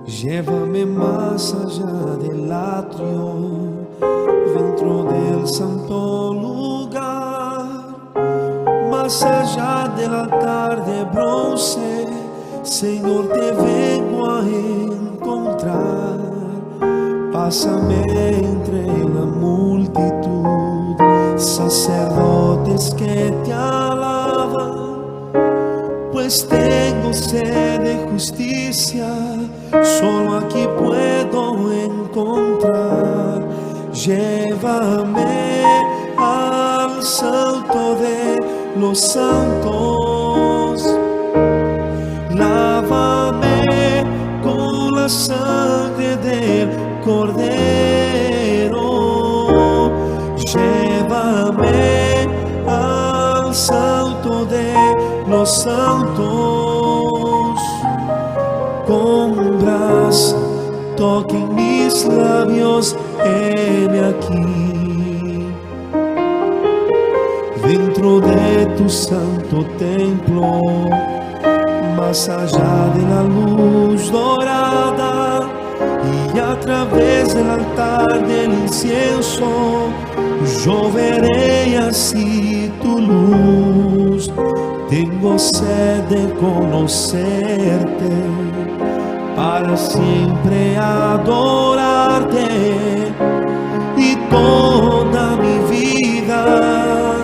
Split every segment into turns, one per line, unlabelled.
Llévame más allá del atrio, dentro del santo lugar, más allá del altar de bronce. Señor, te vengo a encontrar. Pásame entre la multitud, sacerdotes que te alaban, pues tengo sed de justicia, solo aquí puedo encontrar. Llévame al santo de los santos, lávame con la sangre del Cordero. Llévame al santo de los santos, con gracia toquen mis labios, heme aquí. Dentro de tu santo templo, más allá de la luz dorada, y a través del altar del incienso, yo veré así tu luz. Tengo sed de conocerte, para siempre adorarte, y toda mi vida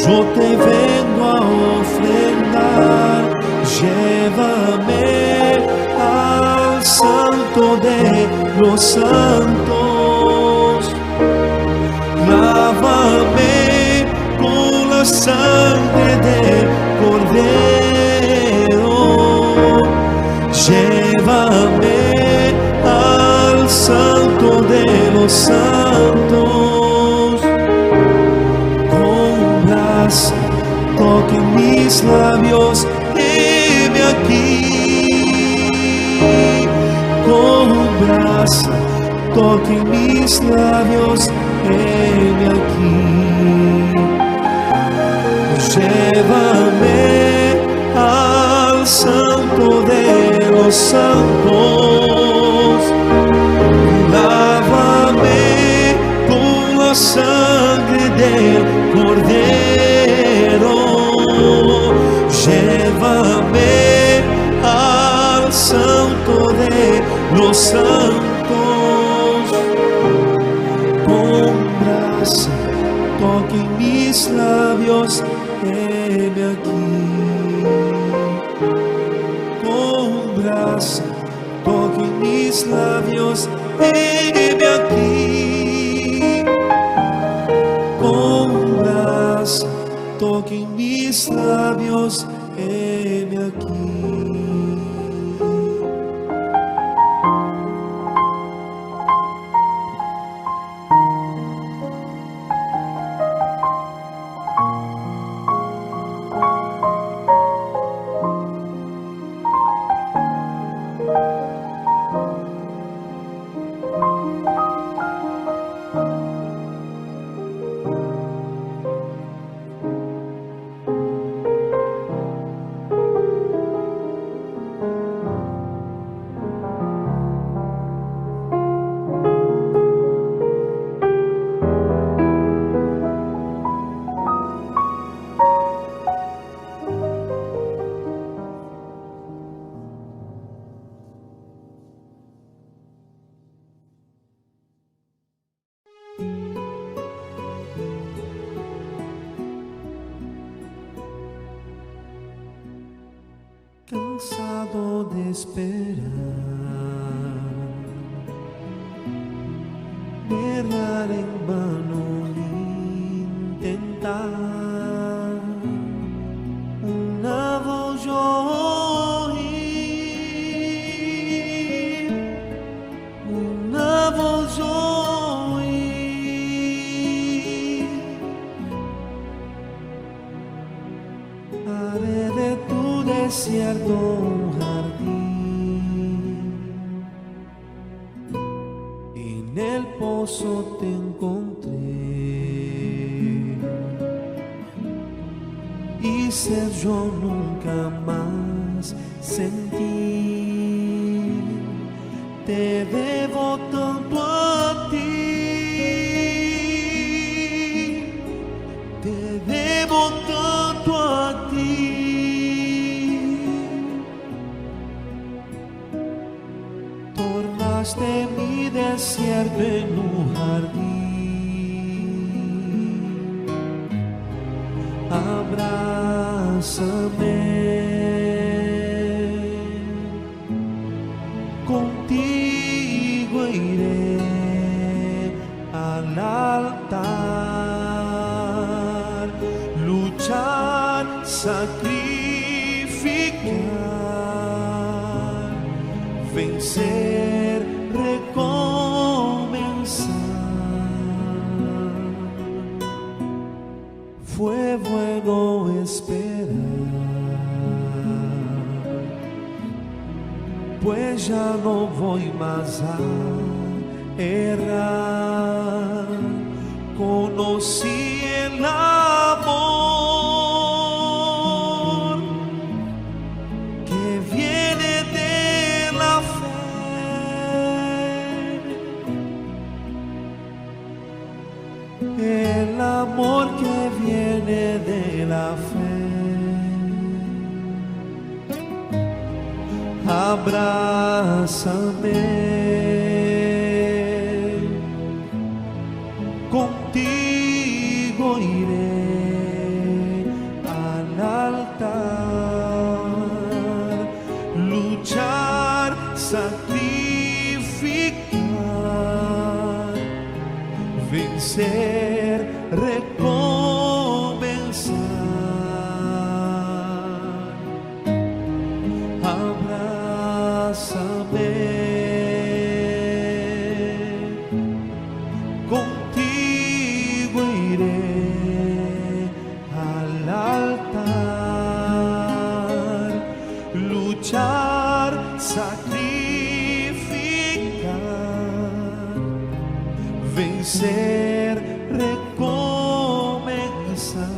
yo te vengo a ofrendar. Llévame al santo de los santos, lávame con la sangre del Cordero. Llévame al santo de los santos, con gracia toquen mis labios, heme aquí. Con gracia toquen mis labios, heme aquí. Llévame al santo de los santos, lávame con la sangre del Cordero. Llévame al santo de los santos, con gracia toquen mis labios, heme aquí. Con gracia toquen mis labios, heme aquí. Con gracia toquen mis labios, heme aquí. Cansado de esperar, verdad en vano intentar, una voz yo oí, una voz yo oí. Haré de tu desierto un jardín, en el pozo te encontré, y sed yo nunca más sentí. te debo tanto a ti, te debo tanto a ti. Tornaste mi desierto en un jardín. Abrázame, contigo iré al altar, luchar, sacrificar, vencer, recomenzar. Fue bueno esperar, pues ya no voy más a errar. Conocí el amor que viene de la fe, el amor que viene de la fe. Abrázame, contigo iré al altar, luchar, sacrificar, vencer, recomenzar. Abrázame, contigo iré al altar, luchar, sacrificar, vencer, recomenzar.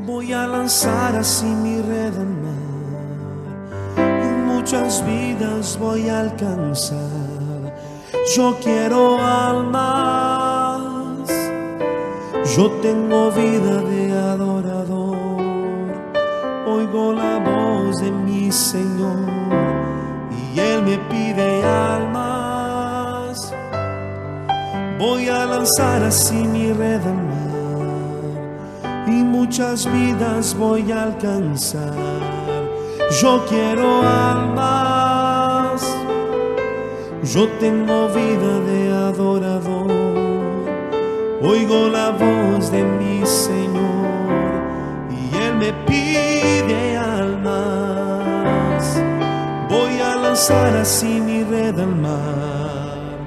Voy a lanzar así mi red al mar, y muchas vidas voy a alcanzar. Yo quiero almas, yo tengo vida de adorador. Oigo la voz de mi Señor y Él me pide almas. Voy a lanzar así mi red al mar, y muchas vidas voy a alcanzar. Yo quiero almas, yo tengo vida de adorador. Oigo la voz de mi Señor y Él me pide almas. Voy a lanzar así mi red al mar,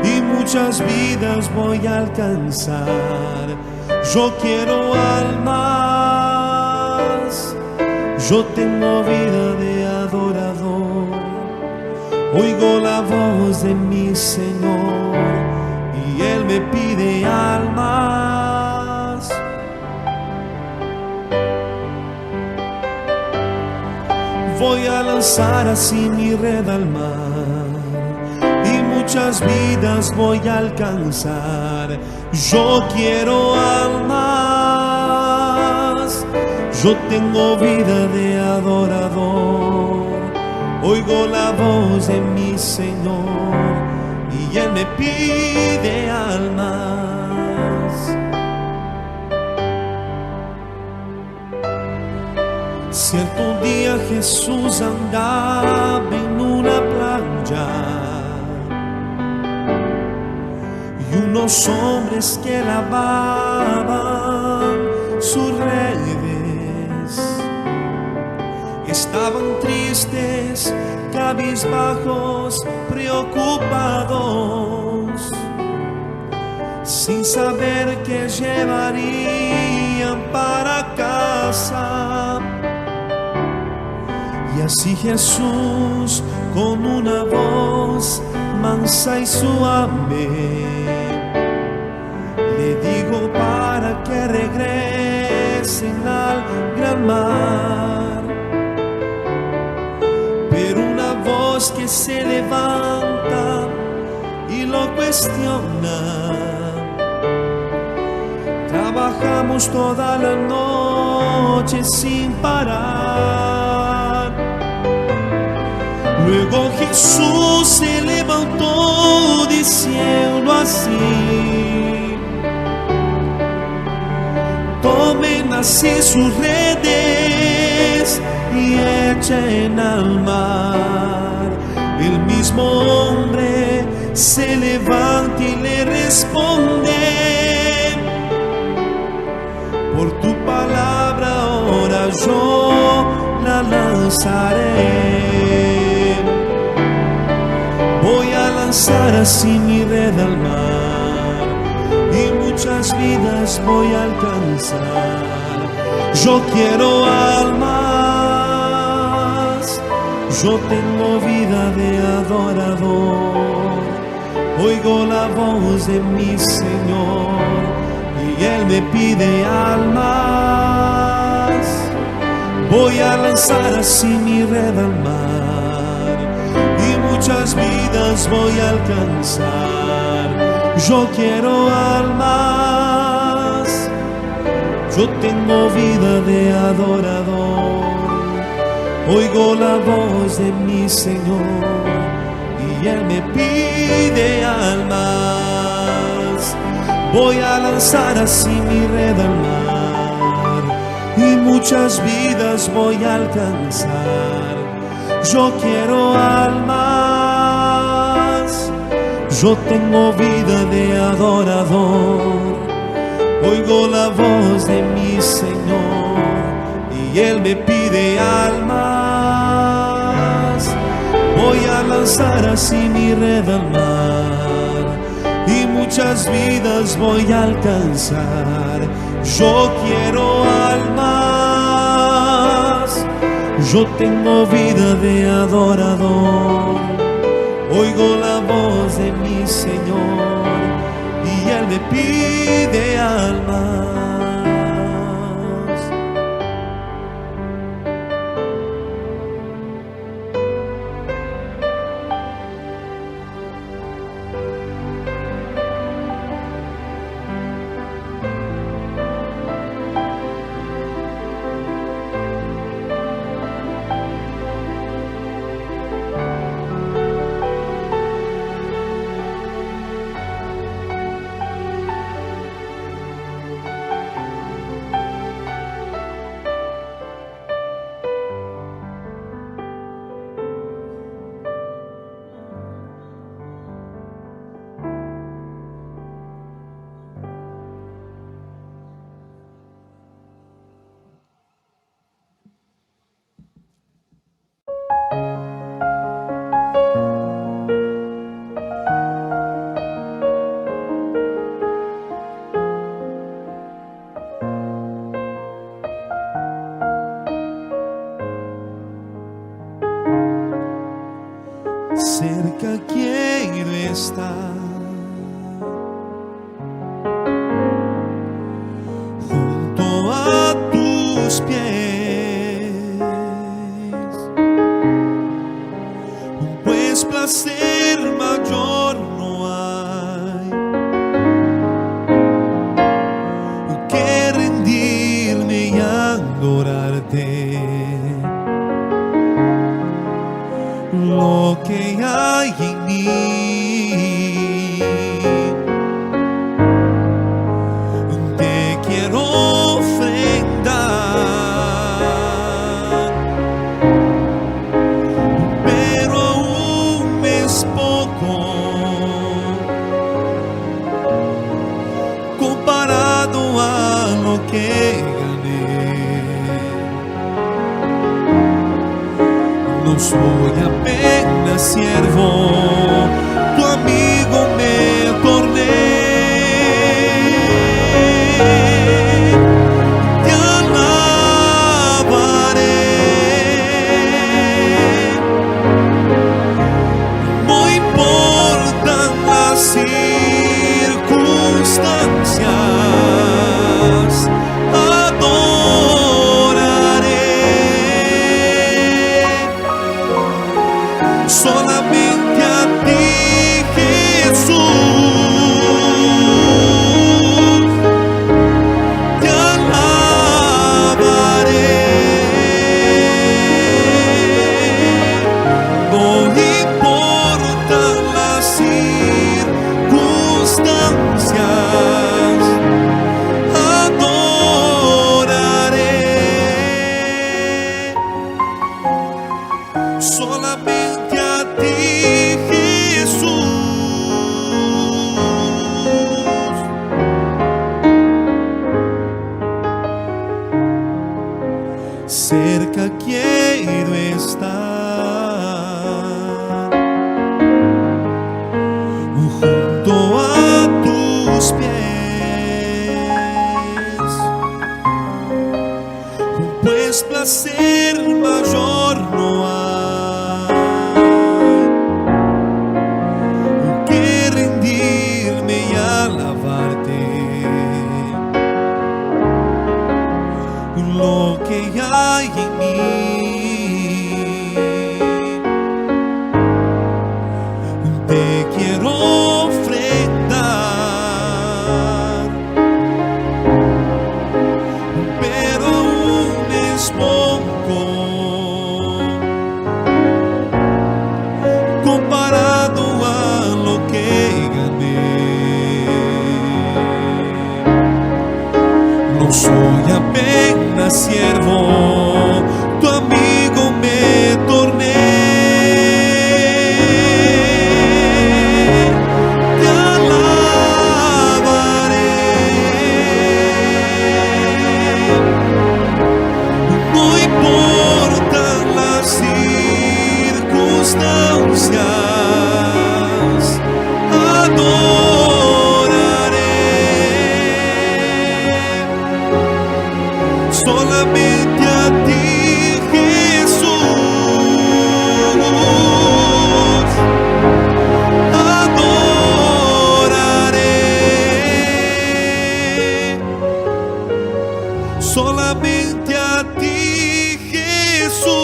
y muchas vidas voy a alcanzar. Yo quiero almas, yo tengo vida de adorador. Oigo la voz de mi Señor y Él me pide almas. Voy a lanzar así mi red al mar, y muchas vidas voy a alcanzar. Yo quiero almas, yo tengo vida de adorador. Oigo la voz de mi Señor y Él me pide almas. Cierto día Jesús andaba en una playa, y un unos hombres que lavaban sus redes estaban tristes, cabizbajos, preocupados, sin saber qué llevarían para casa. Y así Jesús, con una voz mansa y suave, le dijo para que regresen al gran mar. Pero una voz que se levanta y lo cuestiona: trabajamos toda la noche sin parar. Luego Jesús se levantó diciendo así: tomen así sus redes y echen al mar. El mismo hombre se levanta y le responde: por tu palabra ahora yo la lanzaré. Voy a lanzar así mi red al mar y muchas vidas voy a alcanzar. Yo quiero almas, yo tengo vida de adorador. Oigo la voz de mi Señor y Él me pide almas. Voy a lanzar así mi red al mar y muchas vidas voy a alcanzar. Yo quiero almas, yo tengo vida de adorador. Oigo la voz de mi Señor y Él me pide almas. Voy a lanzar así mi red al mar y muchas vidas voy a alcanzar. Yo quiero almas, yo tengo vida de adorador. Oigo la voz de mi Señor y Él me pide almas. Voy a lanzar así mi red al mar y muchas vidas voy a alcanzar. Yo quiero almas, yo tengo vida de adorador. Oigo la voz de mi Señor y Él me pide almas. que gané. No soy apenas siervo, tu amigo me torné. Te alabaré. No importan las circunstancias, adoraré. Solamente a ti, Jesús, te alabaré. No importan las circunstancias, adoraré. Solamente a ti, Jesús. Cerca quiero estar, junto a tus pies, pues placer mayor no hay que rendirme y alabarte. Lo que hay en mí te quiero ofrendar, pero aún es poco comparado a lo que gané. No soy apenas siervo, tu amigo me torné. Te alabaré. No importan las circunstancias, adoraré. Solamente a ti, Jesús, adoraré. Solamente a ti, Jesús.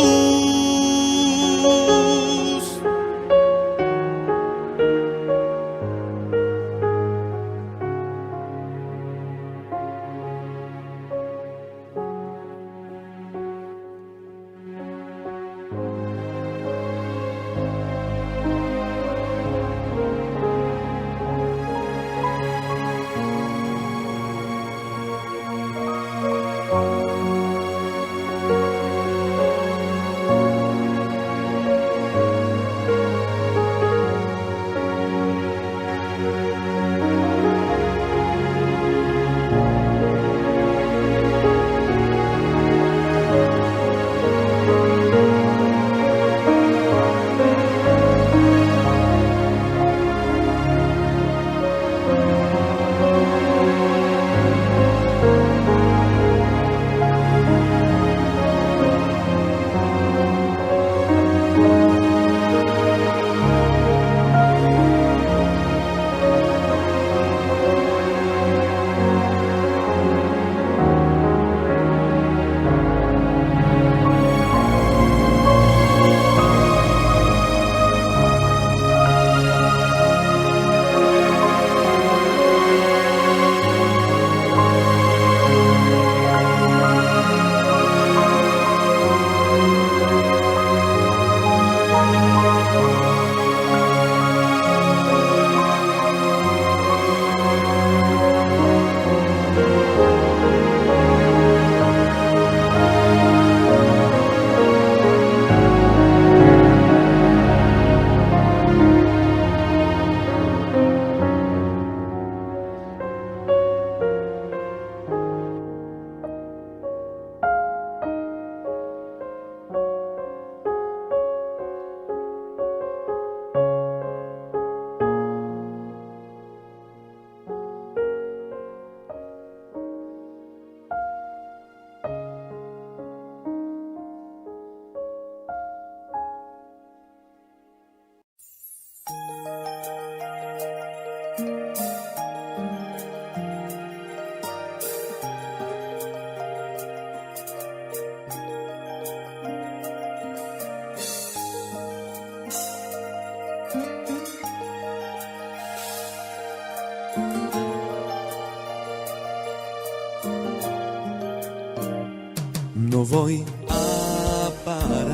No voy a parar,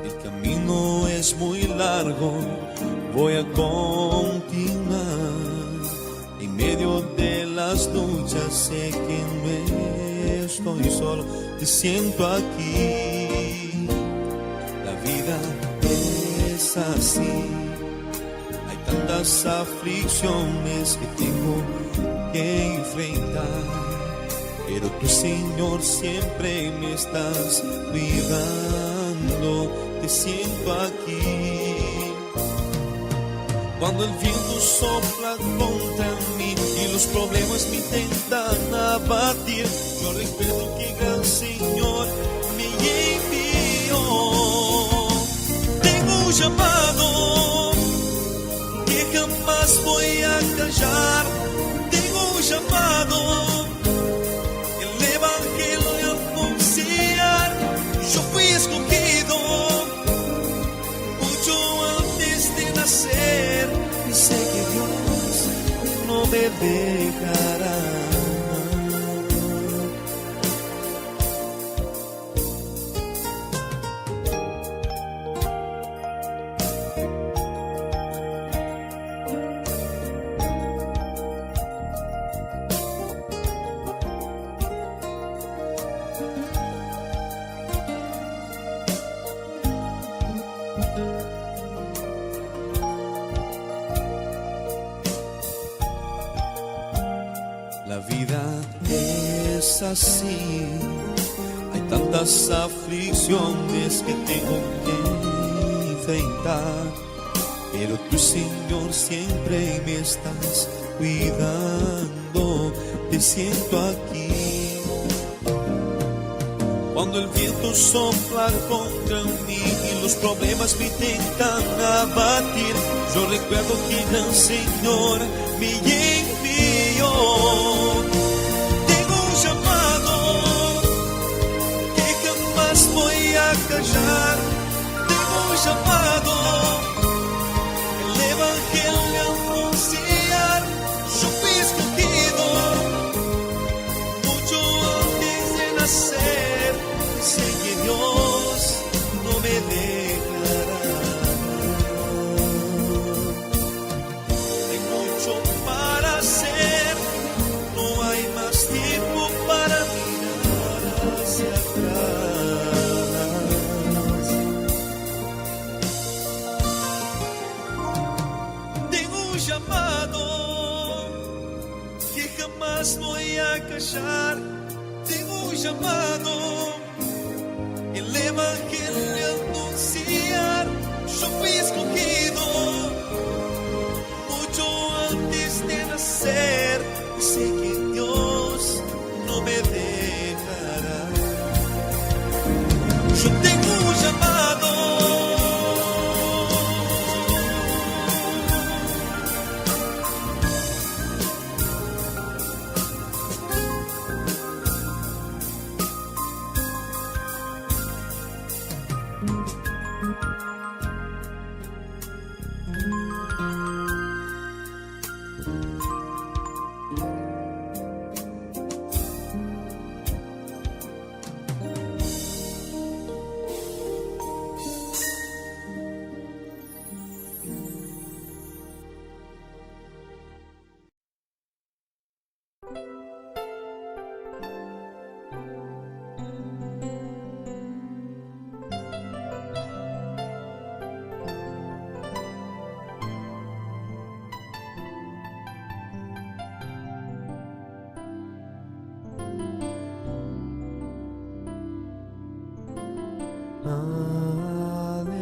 el camino es muy largo, voy a continuar. En medio de las luchas sé que no estoy solo, te siento aquí. La vida es así, hay tantas aflicciones que tengo que enfrentar. Pero tú, Señor, siempre me estás cuidando, te siento aquí. Cuando el viento sopla contra mí y los problemas me intentan abatir, yo recuerdo que el gran Señor me envió. Tengo un llamado que jamás voy a callar. Tengo un llamado, yo fui escogido mucho antes de nacer y sé que Dios no me dejará. La vida es así, hay tantas aflicciones que tengo que enfrentar, pero tú, Señor, siempre me estás cuidando, te siento aquí. Cuando el viento sopla contra mí y los problemas me intentan abatir, yo recuerdo que el Señor me envió. Tengo un llamado que jamás voy a callar. Tengo un llamado, el Evangelio anunciar. Yo fui escogido mucho antes de nacer. Sé que Dios no me dejará. Hay mucho para hacer, no hay más tiempo para mirar hacia atrás. Tengo un llamado que jamás voy a callar. Tengo un llamado, el Evangelio anunciar. Yo fui escogido mucho antes de nacer y sé que Dios no me dejará. Yo tengo un llamado,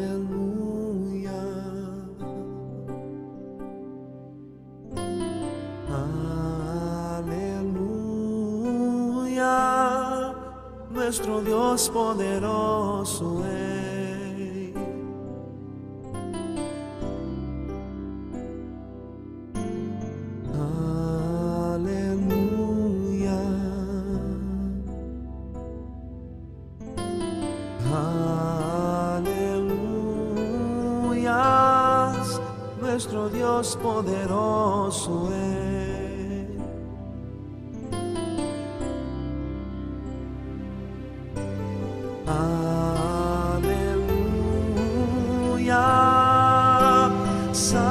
aleluya, aleluya, nuestro Dios poderoso es. Aleluya, aleluya, nuestro Dios poderoso poderoso es. Aleluya, santo,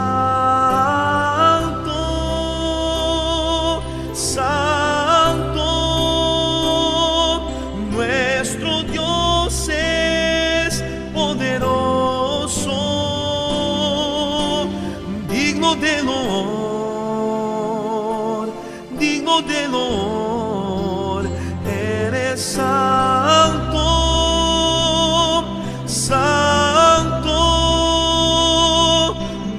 santo, nuestro Dios es poderoso, digno de honor, digno de honor, eres santo, santo,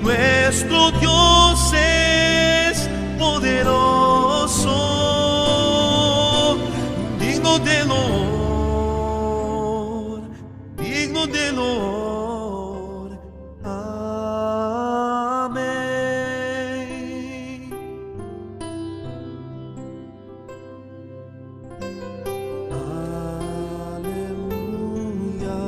nuestro Dios es poderoso, digno de honor, digno de honor. Amén. Aleluya,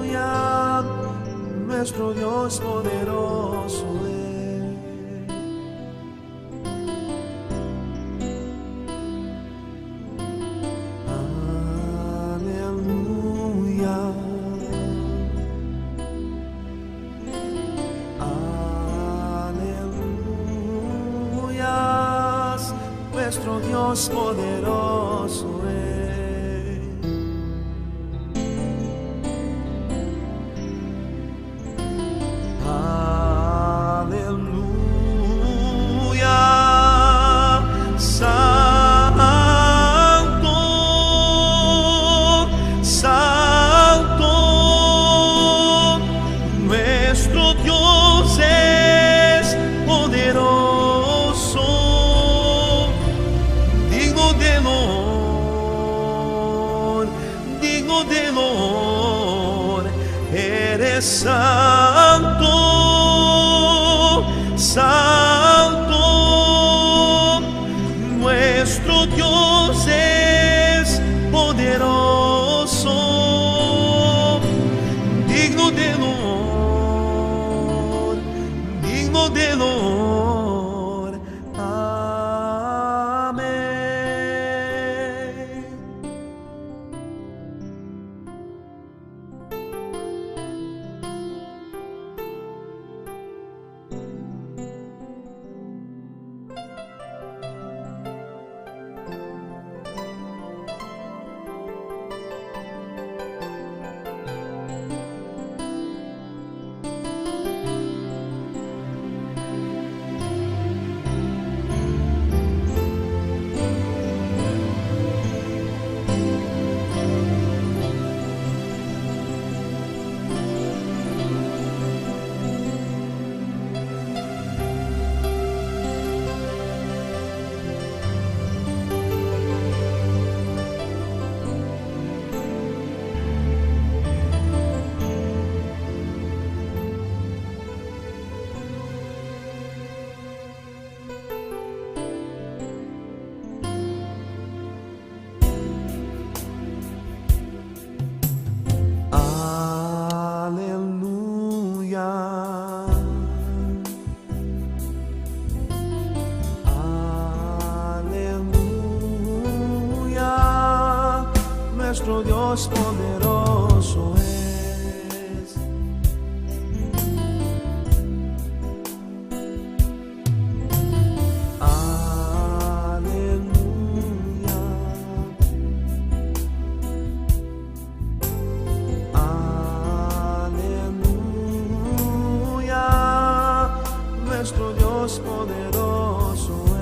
aleluya, nuestro Dios poderoso es. Aleluya, aleluya, nuestro Dios poderoso es. Aleluya, santo, santo, nuestro Dios es poderoso, digno de honor, digno de honor, eres santo, santo, nuestro Dios es poderoso, digno de honor, digno de honor. Amén. Nuestro Dios poderoso es. Aleluya, aleluya, nuestro Dios poderoso es.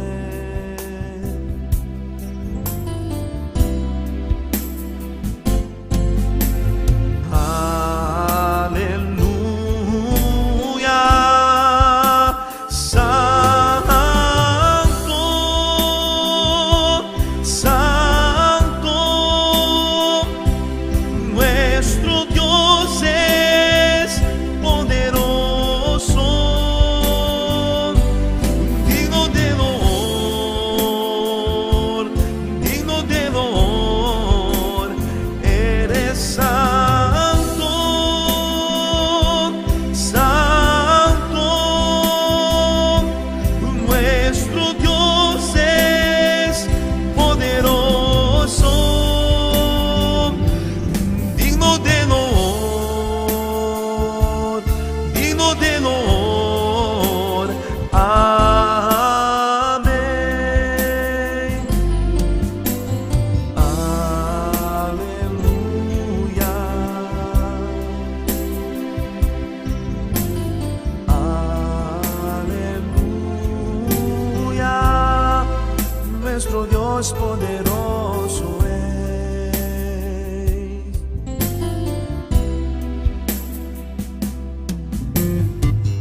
Dios poderoso es.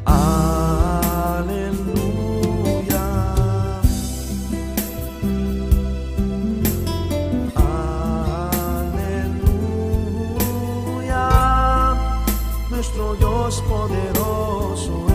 Aleluya, aleluya, nuestro Dios poderoso es.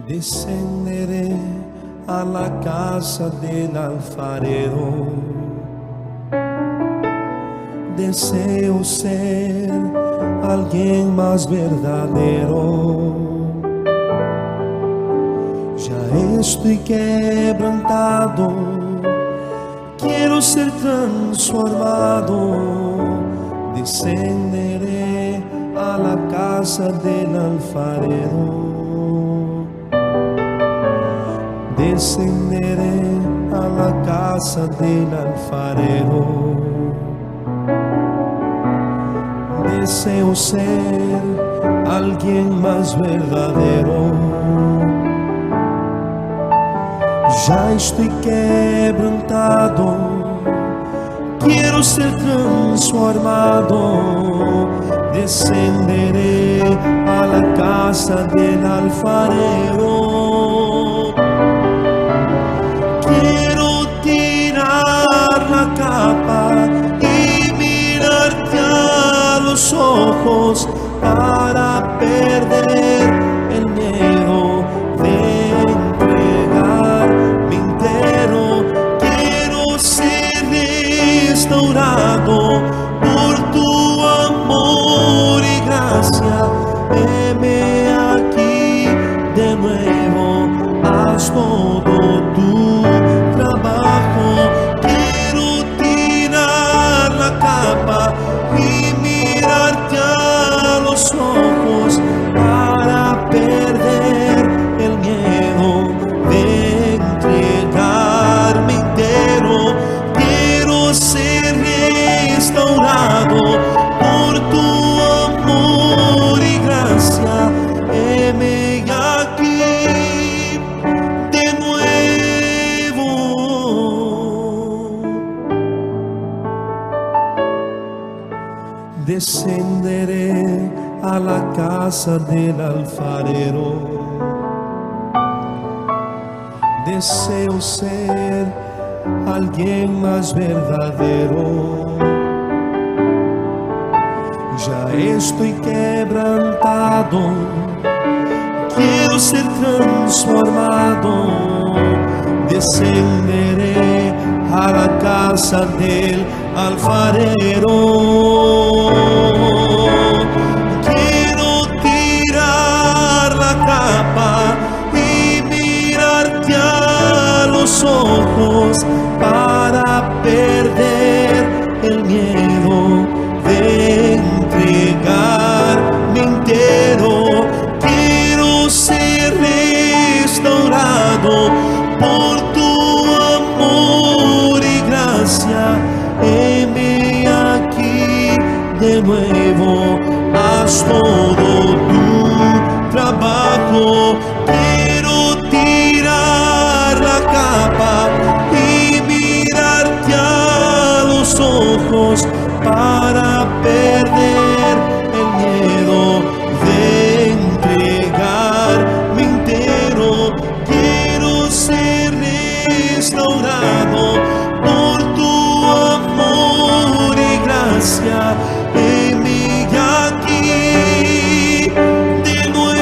Descenderé a la casa del alfarero. Deseo ser alguien más verdadero. Ya estoy quebrantado, quiero ser transformado. Descenderé a la casa del alfarero. Descenderé a la casa del alfarero. Deseo ser alguien más verdadero. Ya estoy quebrantado, quiero ser transformado. Descenderé a la casa del alfarero. Quiero tirar la capa y mirarte a los ojos para perder el miedo de entregarme entero. Quiero ser restaurado por tu amor y gracia. Heme aquí de nuevo, haz todo tu trabajo. Quiero tirar la capa y mirarte a los ojos para perder el miedo de entregarme entero. Quiero ser restaurado por tu amor y gracia. Heme aquí de nuevo. Descenderé a la casa del alfarero. Deseo ser alguien más verdadero. Ya estoy quebrantado, quiero ser transformado. Descenderé a la casa del alfarero. Quiero tirar la capa y mirarte a los ojos para perder el miedo de entregarme entero. Quiero ser restaurado por tu amor y gracia. Heme aquí de nuevo, haz todo tu trabajo. ojos para perder el miedo de entregarme entero. Quiero ser restaurado por tu amor y gracia. Heme aquí de nuevo.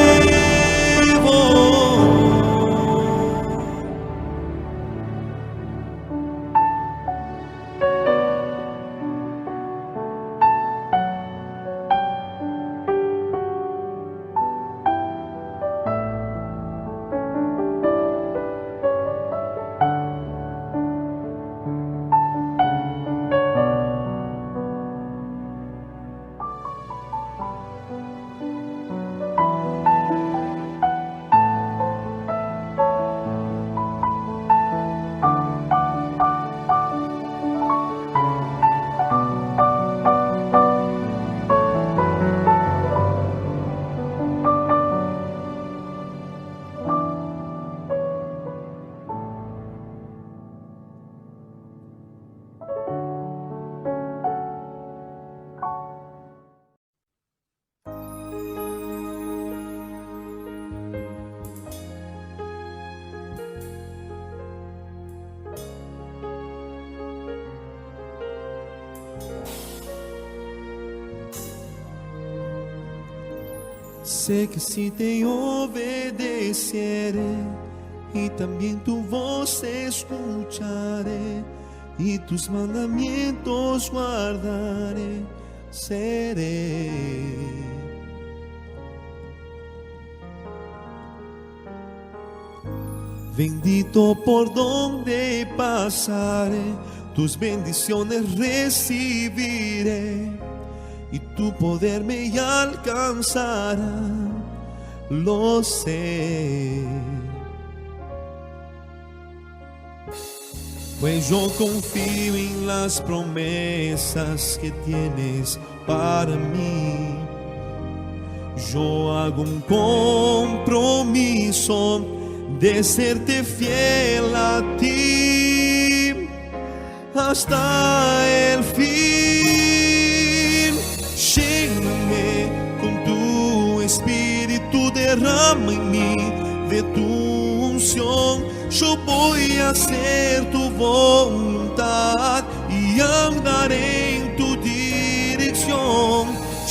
Sé que si te obedeceré y también tu voz escucharé y tus mandamientos guardaré, seré. Bendito por donde pasaré, tus bendiciones recibiré y tu poder me alcanzará, lo sé. Pues yo confío en las promesas que tienes para mí. Yo hago un compromiso de serte fiel a ti hasta el fin. Lléname con tu espíritu, derrama en mí de tu unción. Yo voy a hacer tu voluntad y andaré en tu dirección.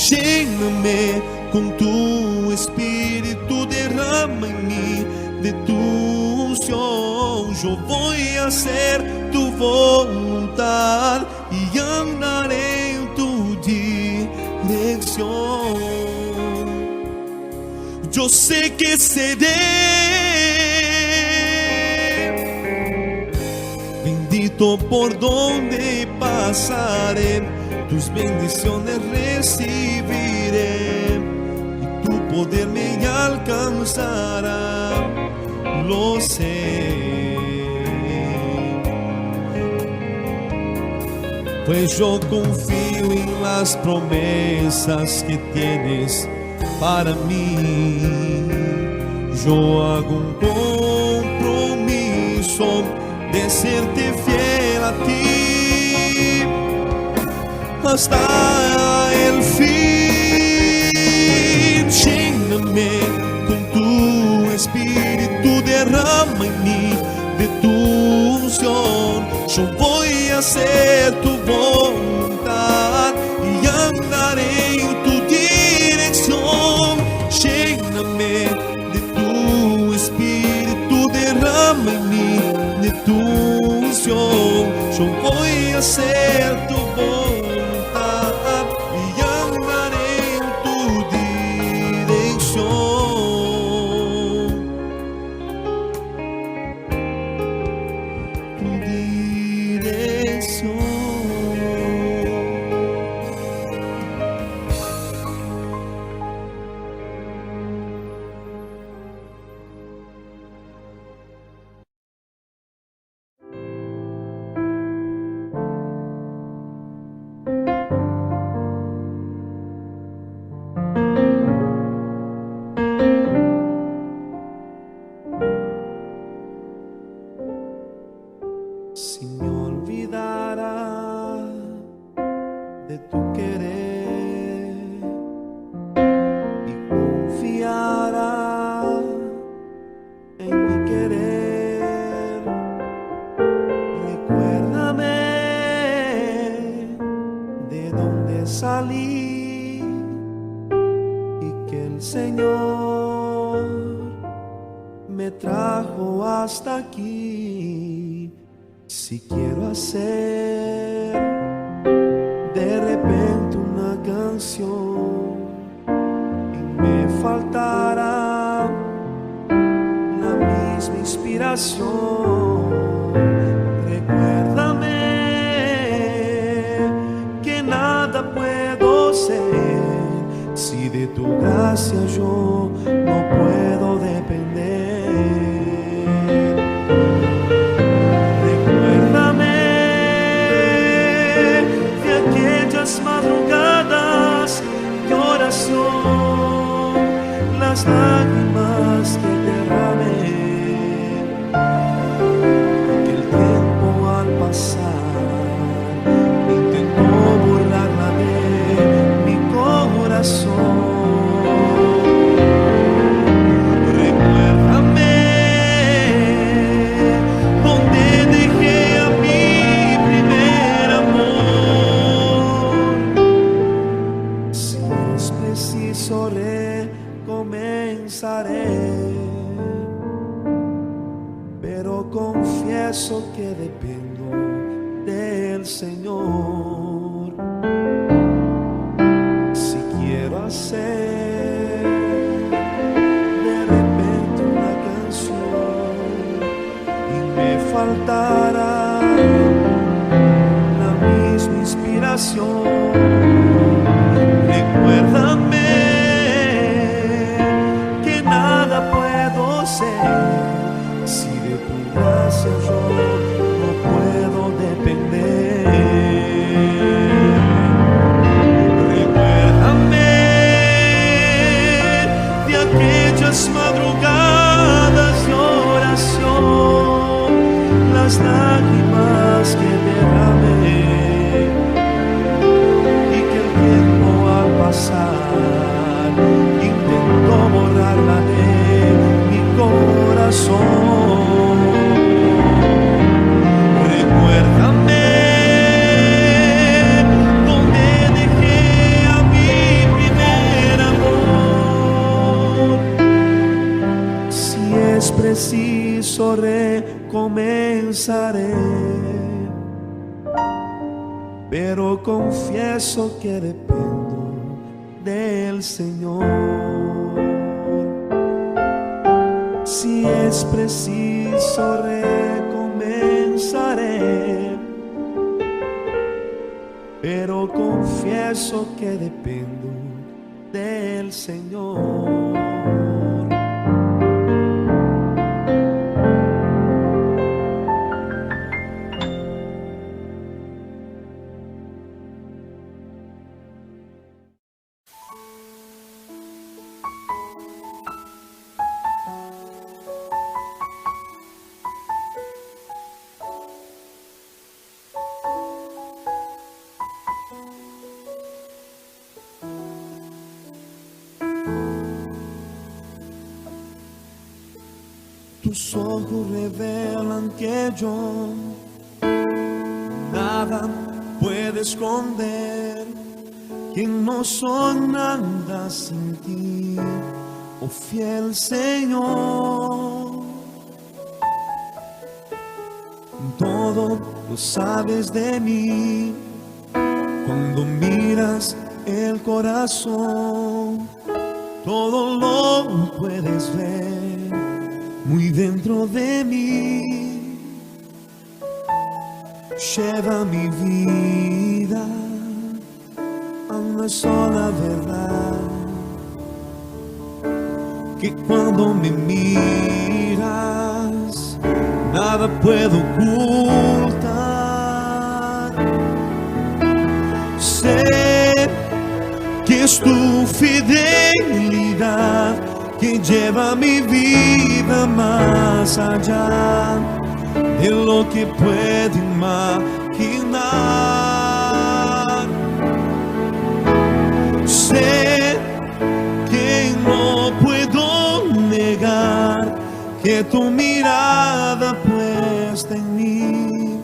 Lléname con tu espíritu, derrama en mí de tu unción. Yo voy a hacer tu voluntad y andaré en tu dirección. Yo sé que seré bendito por donde pasaré, tus bendiciones recibiré y tu poder me alcanzará, lo sé. Pues yo confío en las promesas que tienes para mí. Yo hago un compromiso de serte fiel a ti hasta el fin. Lléname con tu espíritu, derrama en mí de tu unción. Yo voy a hacer tu voluntad y andaré en tu dirección. Lléname de tu espíritu, derrama en mí de tu unción. Yo voy a hacer tu voluntad y andaré en tu dirección. Tu dirección. Si me olvidara de tu querer y confiará en mi querer. Recuérdame de dónde salí y que el Señor me trajo hasta aquí. Si quiero hacer de repente una canción y me faltará la misma inspiración, recuérdame que nada puedo ser si de tu gracia yo no puedo depender. Madrugadas de oración, las lágrimas que derramé, que el tiempo al pasar intentó burlarla de mi corazón. Recuérdame donde dejé a mi primer amor. Preciso recomenzaré, pero confieso que dependo del Señor. Si quiero hacer de repente una canción y me faltará la misma inspiración, recuérdame que nada puedo ser si de tu gracia yo no puedo depender. Recuérdame de aquellas madrugadas de oración, las lágrimas que derramé, intento borrarla de mi corazón. Recuérdame donde dejé a mi primer amor. Si es preciso recomenzaré, pero confieso que dependo del Señor. Si es preciso recomenzaré, pero confieso que dependo del Señor. Tus ojos revelan que yo nada puedo esconder, que no soy nada sin ti, oh fiel Señor. Todo lo sabes de mí cuando miras el corazón, todo lo puedes ver muy dentro de mí. Lleva mi vida a una sola verdad, que cuando me miras nada puedo ocultar. Sé que es tu fidelidad que lleva mi vida más allá de lo que puedo imaginar. que tu mirada puesta en mí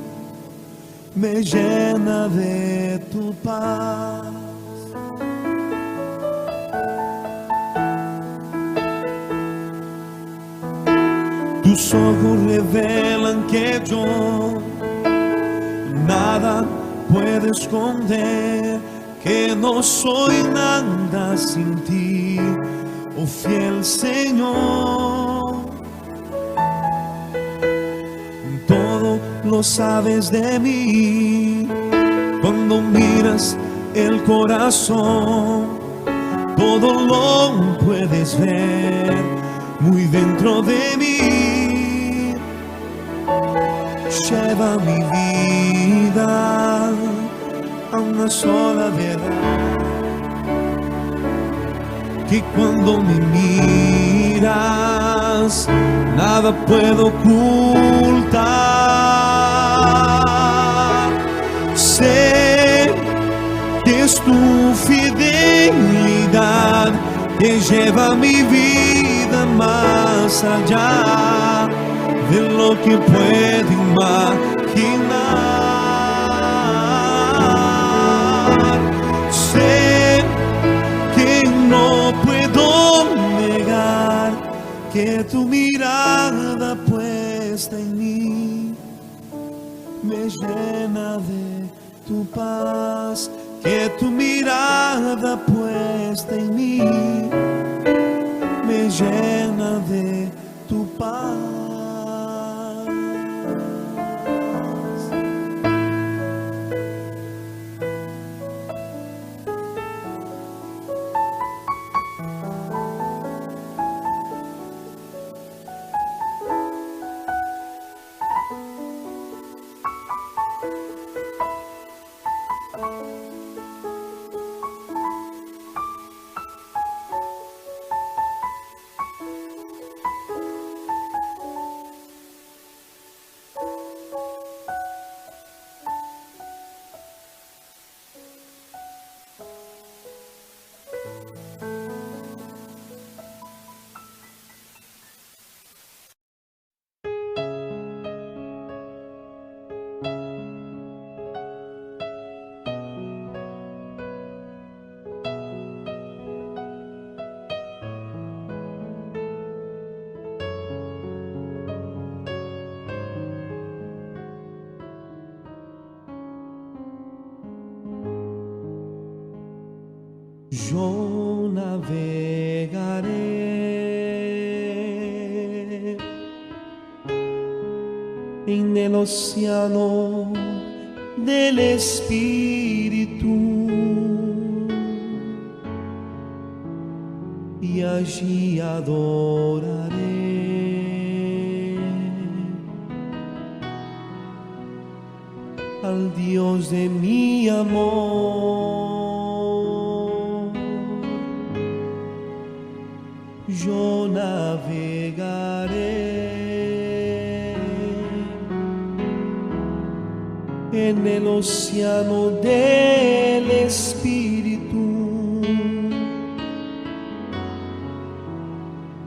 me llena de tu paz. Tus ojos revelan que yo nada puedo esconder, que no soy nada sin ti, oh fiel Señor. Todo lo sabes de mí, cuando miras el corazón, todo lo puedes ver muy dentro de mí. Lleva mi vida a una sola verdad, que cuando me miras nada puedo ocultar. Sé que es tu fidelidad que lleva mi vida más allá de lo que puedo imaginar. Sé que no puedo negar que tu mirada puesta en mí me llena de tu paz, que tu mirada puesta en mí me llena de tu paz. Yo navegaré en el océano del Espíritu y allí adoraré al Dios de mi amor. Yo navegaré en el océano del Espíritu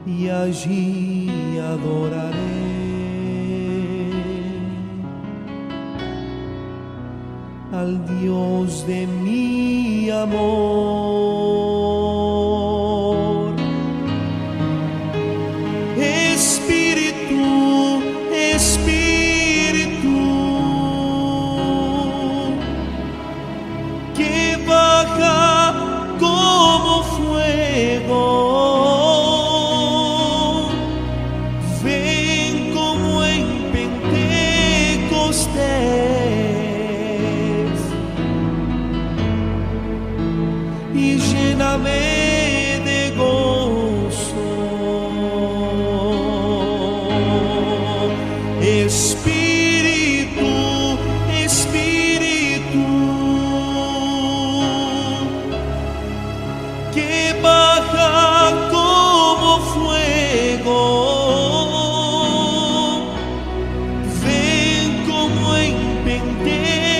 y allí adoraré al Dios de mi amor. Y lléname de gozo, Espíritu, Espíritu, que baja como fuego, ven como en Pentecostés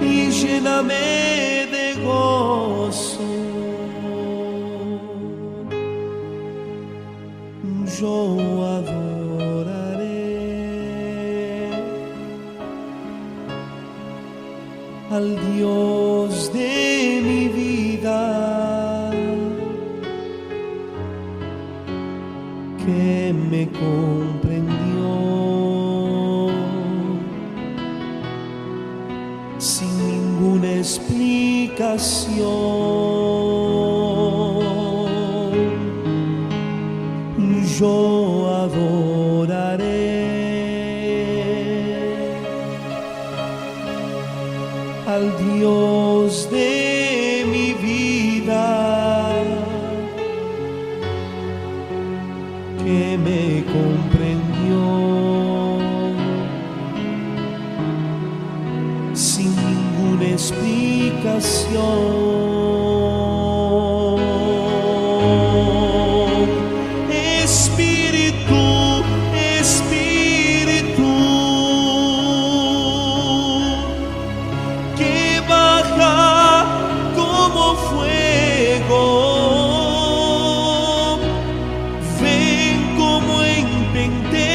y lléname de gozo. al Dios de mi vida, que me comprendió sin ninguna explicación. Yo adoraré al Dios de mi vida, que me comprendió sin ninguna explicación. Espíritu, Espíritu, que baja como fuego, ven como en Pentecostés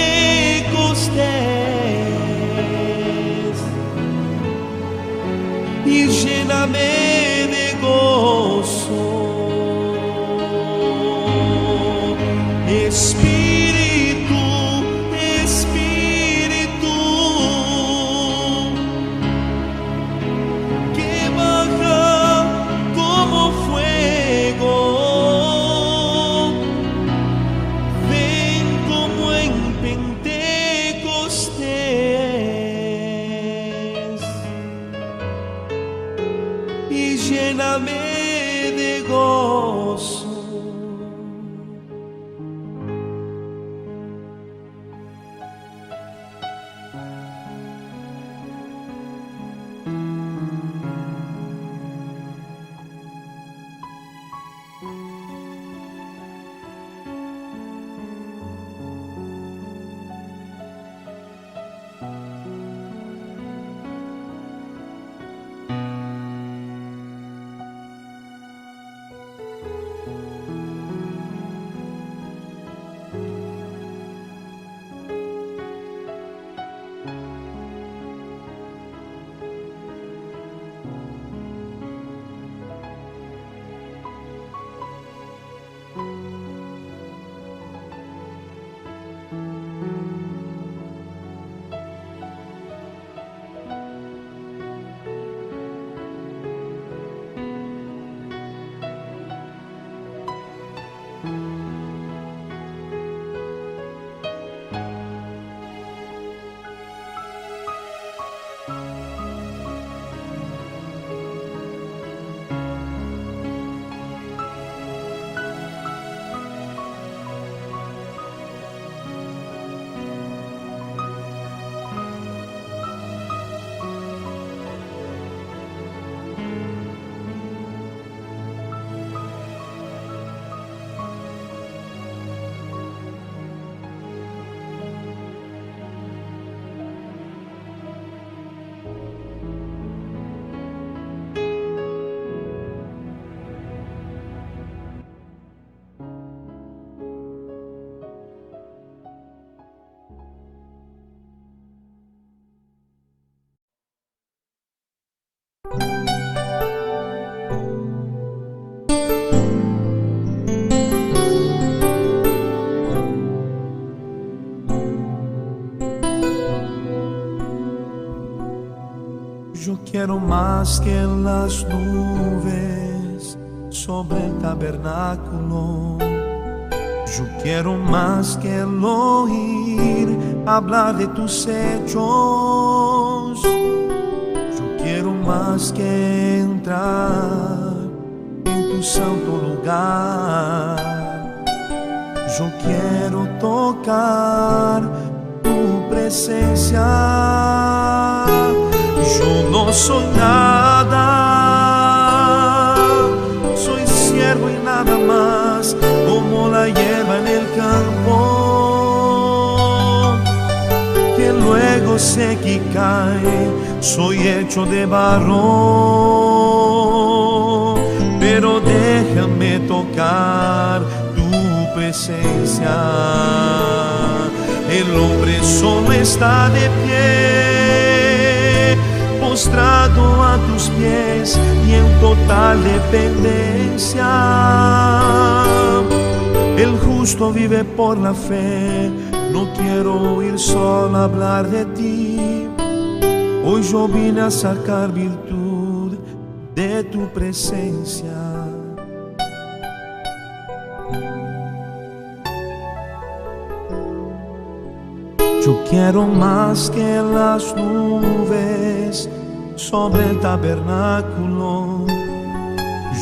y lléname de gozo. Espíritu, Espíritu, que baja como fuego, ven como en Pentecostés y lléname de gozo. Yo quiero más que las nubes sobre el tabernáculo. Yo quiero más que el oír hablar de tus hechos. Yo quiero más que entrar en tu santo lugar. Yo quiero tocar tu presencia. Yo no soy nada, soy siervo y nada más, como la hierba en el campo, que luego seca y cae. Soy hecho de barro, pero déjame tocar tu presencia. El hombre solo está de pie, postrado a tus pies y en total dependencia. El justo vive por la fe. No quiero oír solo hablar de ti. Hoy yo vine a sacar virtud de tu presencia. Yo quiero más que las nubes sobre el tabernáculo.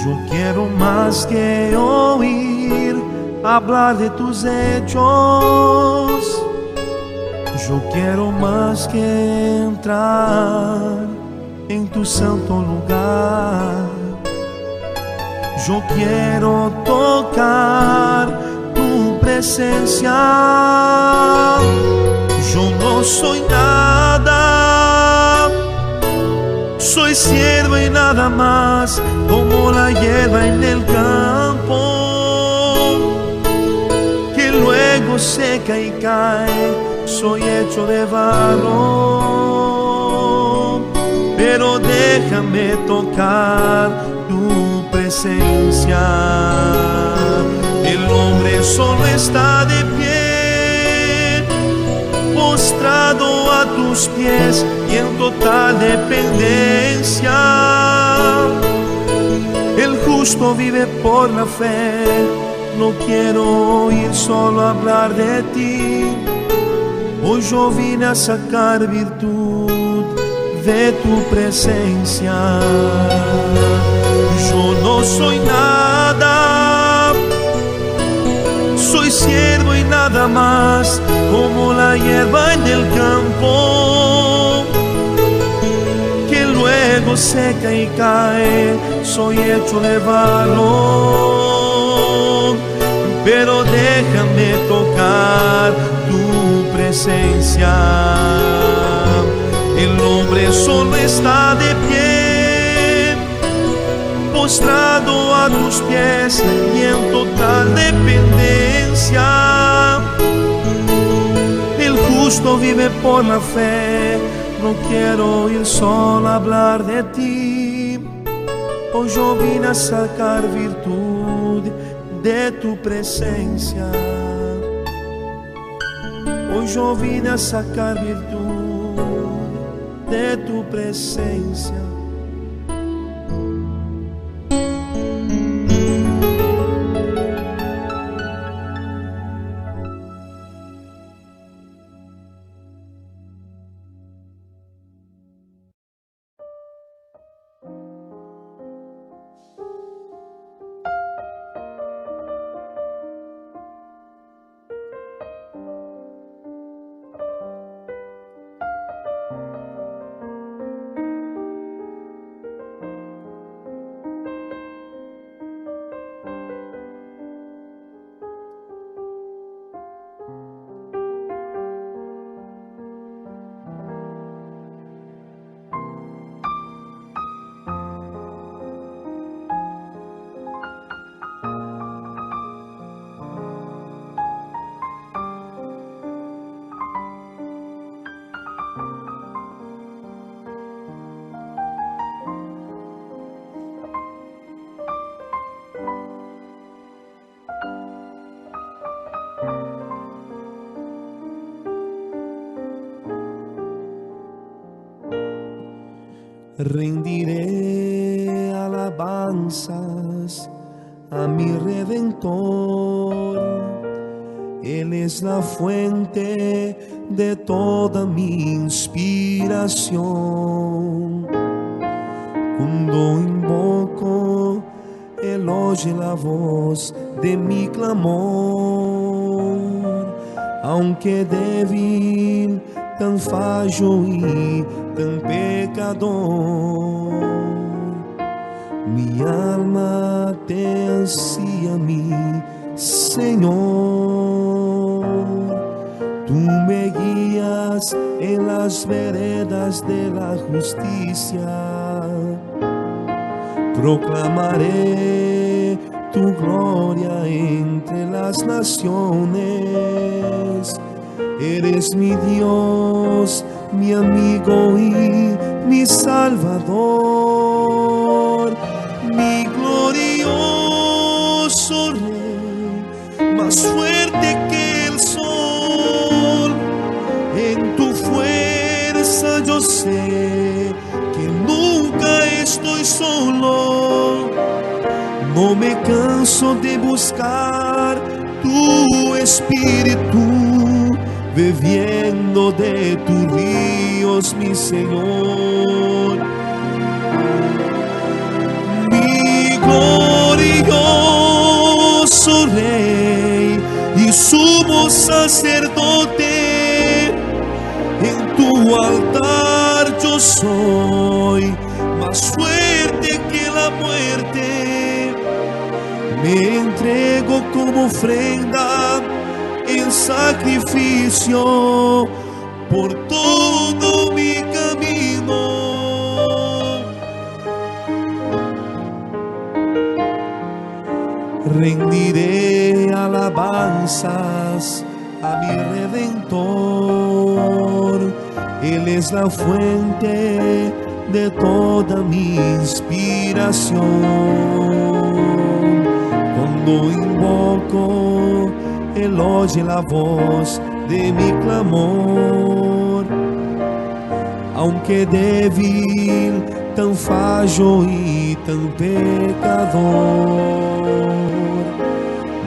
Yo quiero más que oír hablar de tus hechos. Yo quiero más que entrar en tu santo lugar. Yo quiero tocar tu presencia. Yo no soy nada, soy siervo y nada más, como la hierba en el campo, que luego seca y cae. Soy hecho de barro, pero déjame tocar tu presencia. El hombre solo está de pie, postrado a tus pies y en total dependencia. El justo vive por la fe. No quiero oír solo hablar de ti. Hoy yo vine a sacar virtud de tu presencia. Yo no soy nada, soy siervo y nada más, como la hierba en el campo, que luego seca y cae. Soy hecho de barro, pero déjame tocar tu presencia. El hombre solo está de pie, postrado a tus pies y en total dependencia. El justo vive por la fe. No quiero oír solo hablar de ti. Hoy yo vine a sacar virtud de tu presencia. Hoy yo vine a sacar virtud de tu presencia. Rendiré alabanzas a mi Redentor. Él es la fuente de toda mi inspiración. Cuando invoco, Él oye la voz de mi clamor. Aunque débil, tan fallo y tan pecador, mi alma te ansía, mi Señor. Tú me guías en las veredas de la justicia. Proclamaré tu gloria entre las naciones. Eres mi Dios, mi amigo y mi Salvador, mi glorioso Rey, más fuerte que el sol. En tu fuerza yo sé que nunca estoy solo. No me canso de buscar tu espíritu, bebiendo de tus ríos, mi Señor. Mi glorioso Rey y sumo sacerdote, en tu altar yo soy más fuerte que la muerte. Me entrego como ofrenda en sacrificio por todo mi camino. Rendiré alabanzas a mi Redentor. Él es la fuente de toda mi inspiración. Cuando invoco, Él oye la voz de mi clamor. Aunque débil, tan fallo y tan pecador,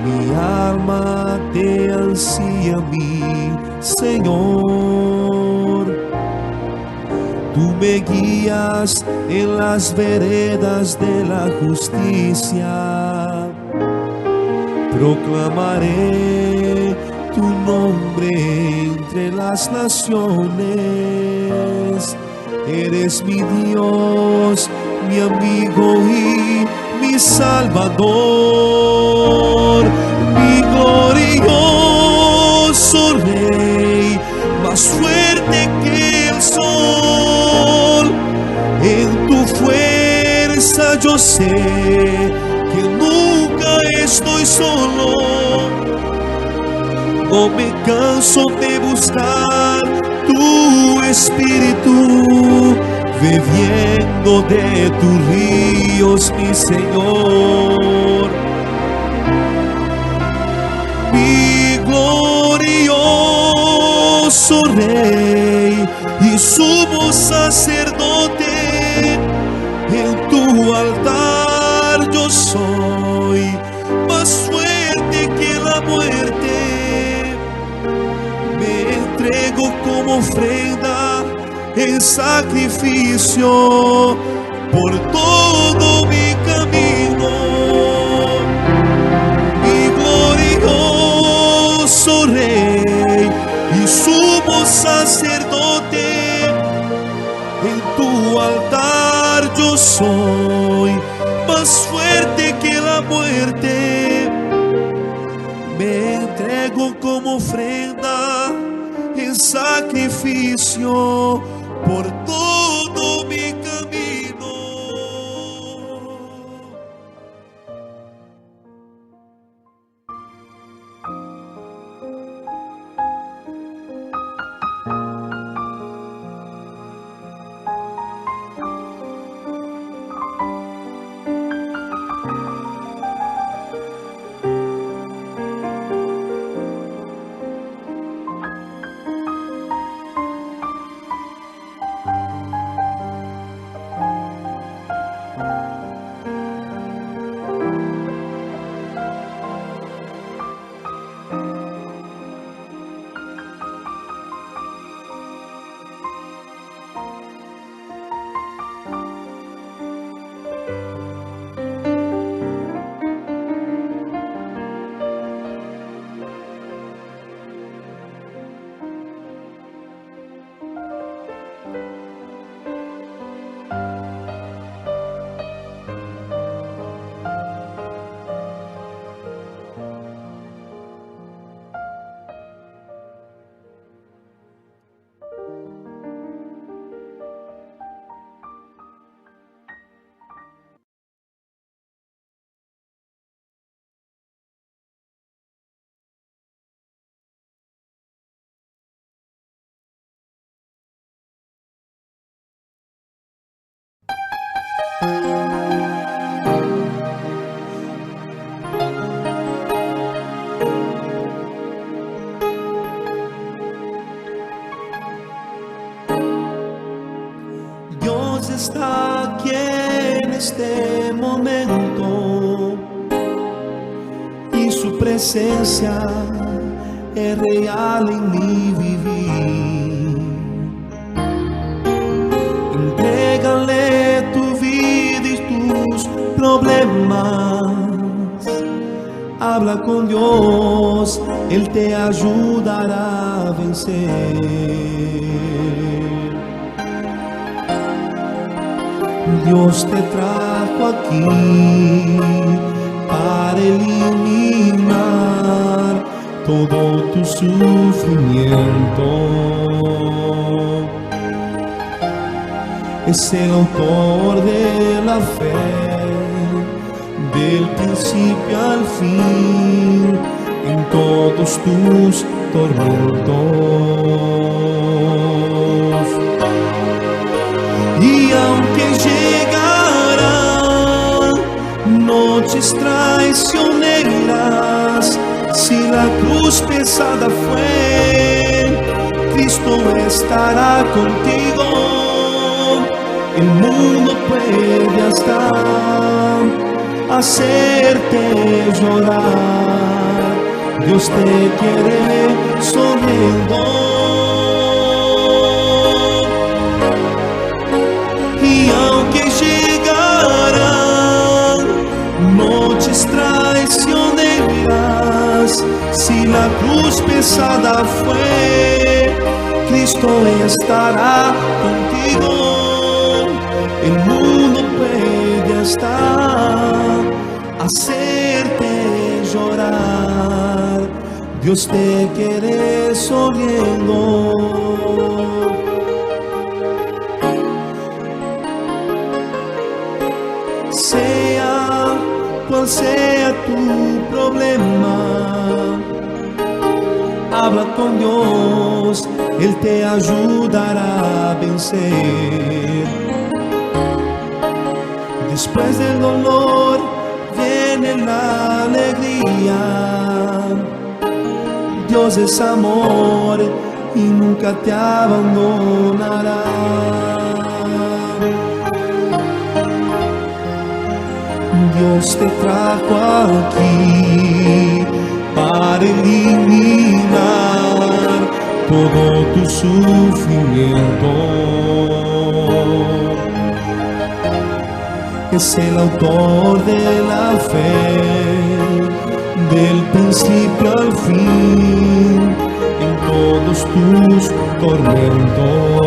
mi alma te ansía, mi Señor. Tú me guías en las veredas de la justicia. Proclamaré tu nombre entre las naciones. Eres mi Dios, mi amigo y mi Salvador, mi glorioso Rey, más fuerte que el sol. En tu fuerza yo sé que nunca estoy solo. No me canso de buscar tu espíritu, bebiendo de tus ríos, mi Señor. Mi glorioso Rey y sumo sacerdote, en tu altar yo soy más fuerte que la muerte. Me entrego como ofrenda en sacrificio por todo mi camino. Mi glorioso Rey y sumo sacerdote, en tu altar yo soy más fuerte que la muerte. Me entrego como ofrenda en sacrificio por todo mi camino. Dios está aquí en este momento y su presencia es real en mi vivir. Entrégale tu vida y tus problemas. Habla con Dios, Él te ayudará a vencer. Dios te trajo aquí para eliminar todo tu sufrimiento. Es el autor de la fe, del principio al fin, en todos tus tormentos. Y aunque llegarán noches traicioneras, si la cruz pesada fue, Cristo estará contigo. El mundo puede hasta hacerte llorar, Dios te quiere sonriendo. Y aunque llegarán noches traicioneras, si la cruz pesada fue, Cristo estará contigo. El mundo puede hasta hacerte llorar, Dios te quiere sonriendo. Sea cual sea tu problema, habla con Dios, Él te ayudará a vencer. Después del dolor viene la alegría. Dios es amor y nunca te abandonará. Dios te trajo aquí para eliminar todo tu sufrimiento. Es el autor de la fe, del principio al fin, en todos tus tormentos.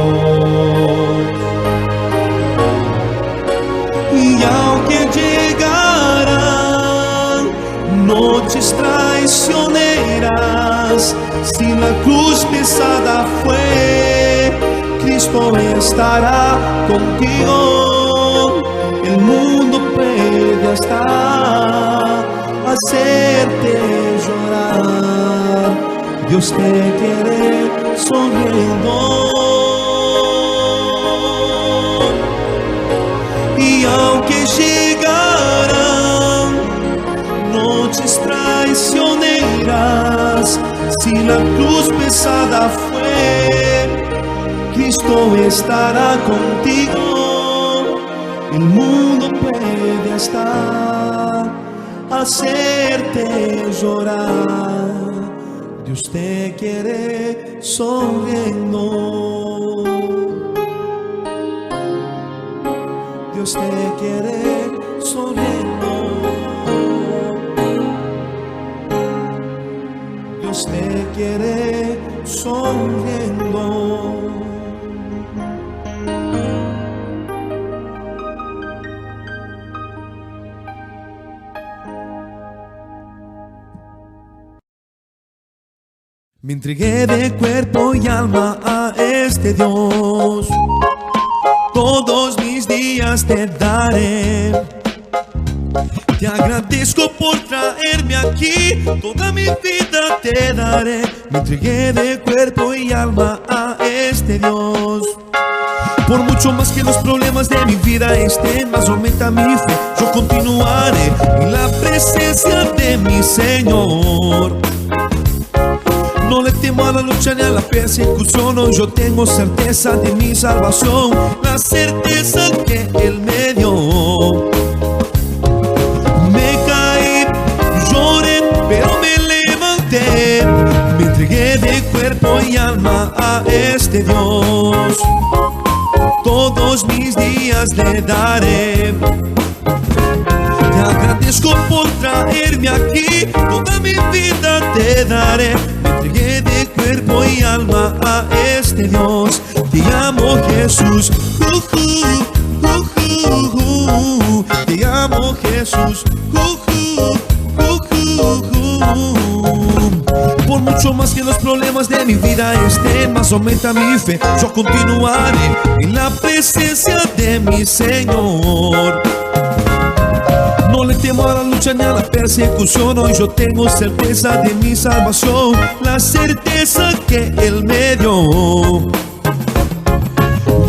Y aunque llegarán noches traicioneras, si la cruz pesada fue, Cristo estará contigo. El mundo puede hasta hacerte llorar, Dios te quiere sonriendo. Y aunque llegarán noches traicioneras, si la cruz pesada fue, Cristo estará contigo. El mundo puede hasta hacerte llorar, Dios te quiere sonriendo. Dios te quiere sonriendo. Dios te quiere sonriendo. Me entregué de cuerpo y alma a este Dios. Todos mis días te daré. Te agradezco por traerme aquí. Toda mi vida te daré. Me entregué de cuerpo y alma a este Dios. Por mucho más que los problemas de mi vida estén, más aumenta mi fe. Yo continuaré en la presencia de mi Señor. No le temo a la lucha ni a la persecución, no, yo tengo certeza de mi salvación, la certeza que Él me dio. Me caí, lloré, pero me levanté, me entregué de cuerpo y alma a este Dios. Todos mis días le daré. Te agradezco por traerme aquí, toda mi vida te daré. Me entregué de cuerpo y alma a este Dios. Te amo, Jesús. Te amo, Jesús. Por mucho más que los problemas de mi vida estén, más aumenta mi fe. Yo continuaré en la presencia de mi Señor. No le temo a la lucha ni a la persecución, hoy yo tengo certeza de mi salvación, la certeza que Él me dio.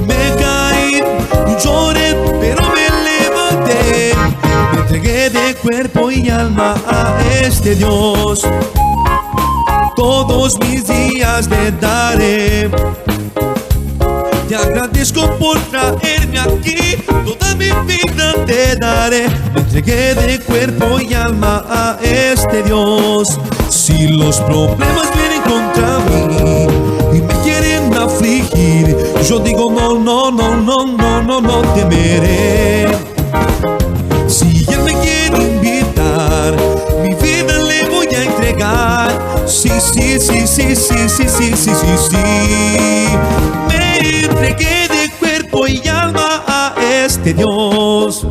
Me caí, lloré, pero me levanté, me entregué de cuerpo y alma a este Dios. Todos mis días le daré. Te agradezco por traerme aquí, toda mi vida te daré. Me entregué de cuerpo y alma a este Dios. Si los problemas vienen contra mí y me quieren afligir, yo digo no, no, no, no, no, no, no temeré. Si Él me quiere invitar, mi vida le voy a entregar. Sí, sí, sí, sí, sí, sí, sí, sí, sí, sí. Me entregué de cuerpo y alma a este Dios.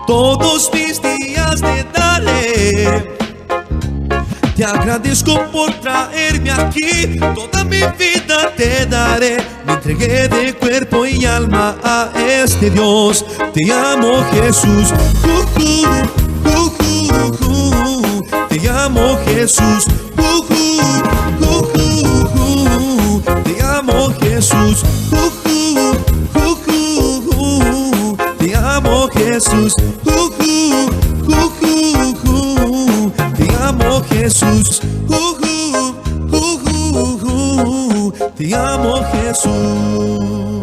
Todos mis días le daré. Te agradezco por traerme aquí, toda mi vida te daré. Me entregué de cuerpo y alma a este Dios. Te amo, Jesús. Te amo, Jesús. Te amo, Jesús. Te amo, Jesús. Te amo, Jesús. Te amo, Jesús.